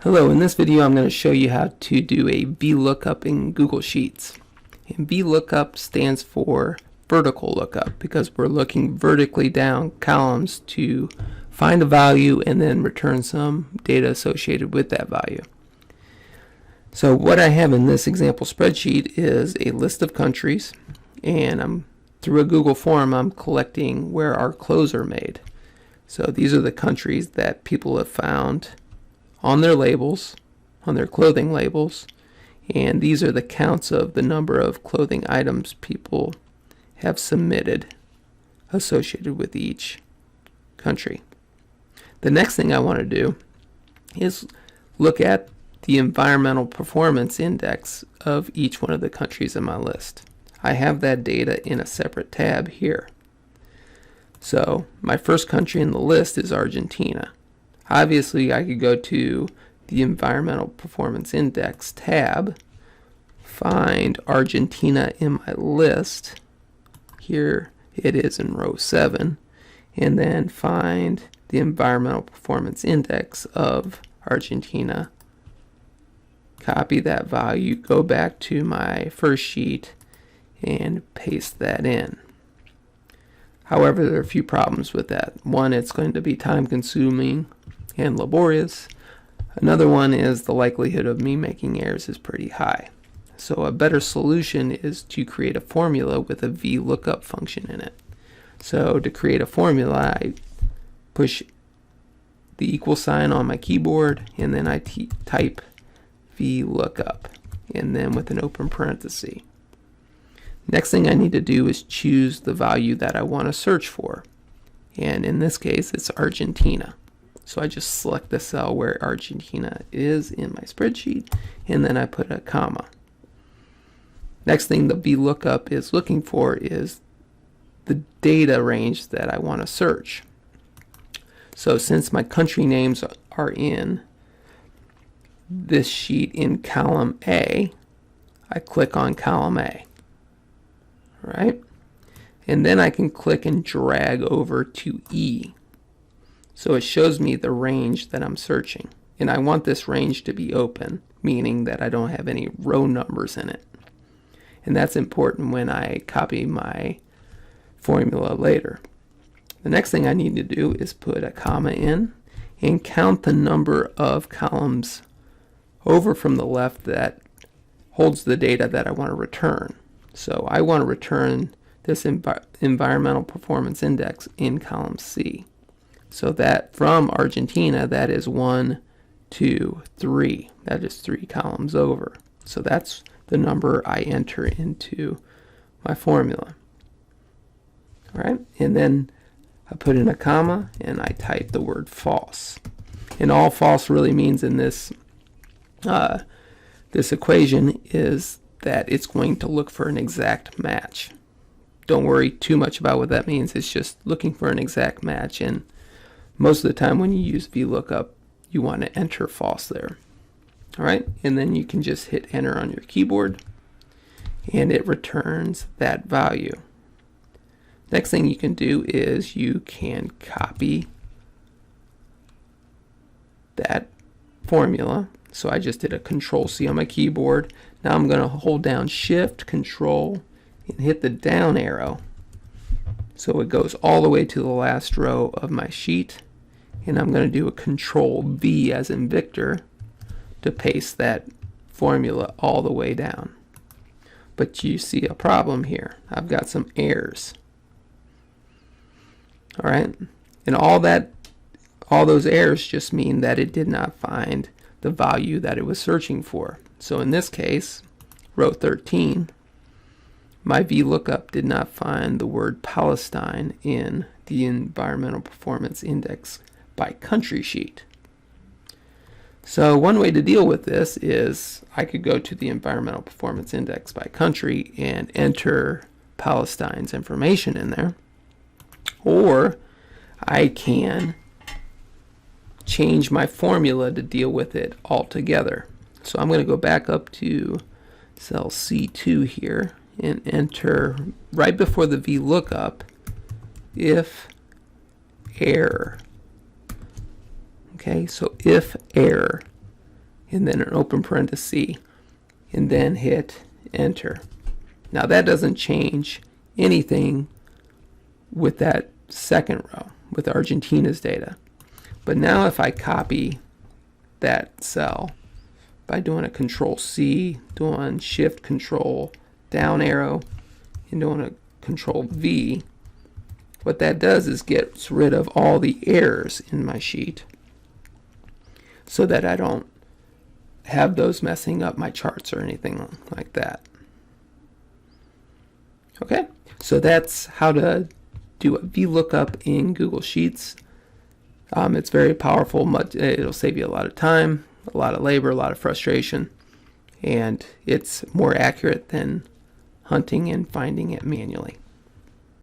Hello, in this video I'm going to show you how to do a VLOOKUP in Google Sheets. And VLOOKUP stands for vertical lookup because we're looking vertically down columns to find a value and then return some data associated with that value. So what I have in this example spreadsheet is a list of countries, and through a Google form I'm collecting where our clothes are made. So these are the countries that people have found on their labels, on their clothing labels, and these are the counts of the number of clothing items people have submitted associated with each country. The next thing I want to do is look at the environmental performance index of each one of the countries in my list. I have that data in a separate tab here. So my first country in the list is Argentina. Obviously, I could go to the Environmental Performance Index tab, find Argentina in my list. Here it is in row 7, and then find the Environmental Performance Index of Argentina. Copy that value, go back to my first sheet, and paste that in. However, there are a few problems with that. One, it's going to be time-consuming and laborious. Another one is the likelihood of me making errors is pretty high. So a better solution is to create a formula with a VLOOKUP function in it. So to create a formula, I push the equal sign on my keyboard, and then I type VLOOKUP, and then with an open parenthesis. Next thing I need to do is choose the value that I want to search for. And in this case, it's Argentina. So I just select the cell where Argentina is in my spreadsheet, and then I put a comma. Next thing the VLOOKUP is looking for is the data range that I want to search. So since my country names are in this sheet in column A, I click on column A. Right? And then I can click and drag over to E. So it shows me the range that I'm searching. And I want this range to be open, meaning that I don't have any row numbers in it. And that's important when I copy my formula later. The next thing I need to do is put a comma in and count the number of columns over from the left that holds the data that I want to return. So I want to return this environmental performance index in column C. So that from Argentina, that is 1, 2, 3. That is 3 columns over. So that's the number I enter into my formula. All right, and then I put in a comma and I type the word false. And all false really means in this this equation is that it's going to look for an exact match. Don't worry too much about what that means. It's just looking for an exact match, and most of the time when you use VLOOKUP, you want to enter false there. All right, and then you can just hit enter on your keyboard, and it returns that value. Next thing you can do is you can copy that formula. So I just did a Control-C on my keyboard. Now I'm going to hold down Shift, Control, and hit the down arrow. So it goes all the way to the last row of my sheet. And I'm going to do a Control-V as in Victor to paste that formula all the way down. But you see a problem here. I've got some errors. All right, and all those errors just mean that it did not find the value that it was searching for. So in this case, row 13, my VLOOKUP did not find the word Palestine in the Environmental Performance Index by country sheet. So one way to deal with this is I could go to the Environmental Performance Index by country and enter Palestine's information in there. Or I can change my formula to deal with it altogether. So I'm going to go back up to cell C2 here and enter right before the VLOOKUP if error. Okay, so if error. and then an open parenthesis, and then hit enter. Now that doesn't change anything with that second row, with Argentina's data. But now if I copy that cell by doing a Control C, doing Shift Control down arrow, and doing a Control V, what that does is gets rid of all the errors in my sheet so that I don't have those messing up my charts or anything like that. Okay, so that's how to do a VLOOKUP in Google Sheets. It's very powerful. It'll save you a lot of time, a lot of labor, a lot of frustration, and it's more accurate than hunting and finding it manually.